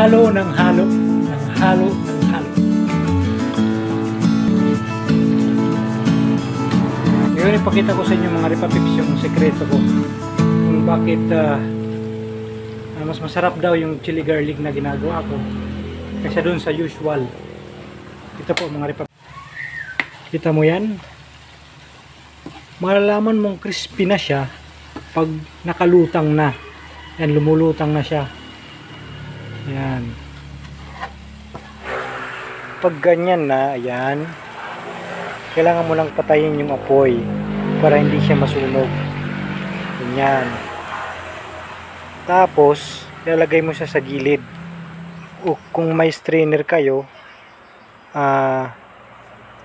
halo ng halo, ng halo ng halo. Ngayon ipakita ko sa inyo mga ripapips yung sekreto ko kung bakit mas masarap daw yung chili garlic na ginagawa ko kaysa dun sa usual. Ito po mga ripapips. Kita mo yan? Malalaman mong crispy na siya pag nakalutang na. Yan, lumulutang na siya. Yan. Pag ganyan na, ayan, kailangan mo lang patayin yung apoy para hindi siya masunog. Ganyan. Tapos, ilalagay mo siya sa gilid. O kung may strainer kayo,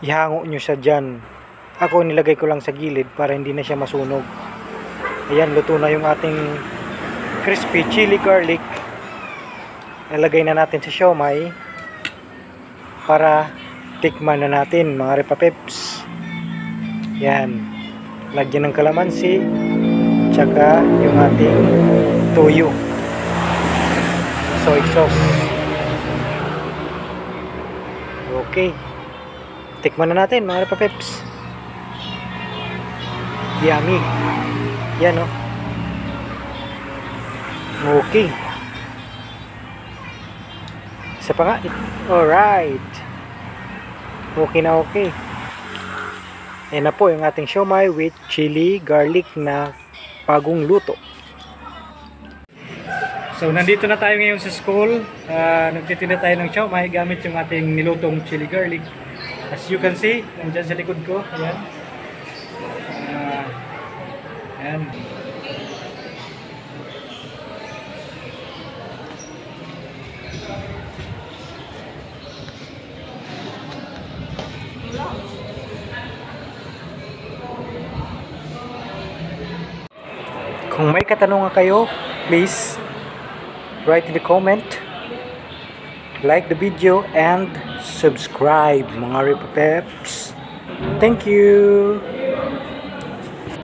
ihango nyo siya dyan. Ako nilagay ko lang sa gilid para hindi na siya masunog. Ayan, luto na yung ating crispy chili garlic. Ilalagay na natin sa siomai para tikman na natin mga ripapips. Yan, lagyan ng kalamansi tsaka yung ating toyo, soy sauce. Okay, tikman na natin mga ripapips. Yummy. Yan o. Okay. Isa pa nga. Alright. Okay na okay. Yan na po yung ating siomai with chili garlic na bagong luto. So nandito na tayo ngayon sa school. Nagtitinda tayo ng siomai gamit yung ating nilutong chili garlic. As you can see, nandyan sa likod ko. Ayan. Ayan. Kung may katanungan kayo, please write in the comment, like the video, and subscribe mga ripapeps. Thank you!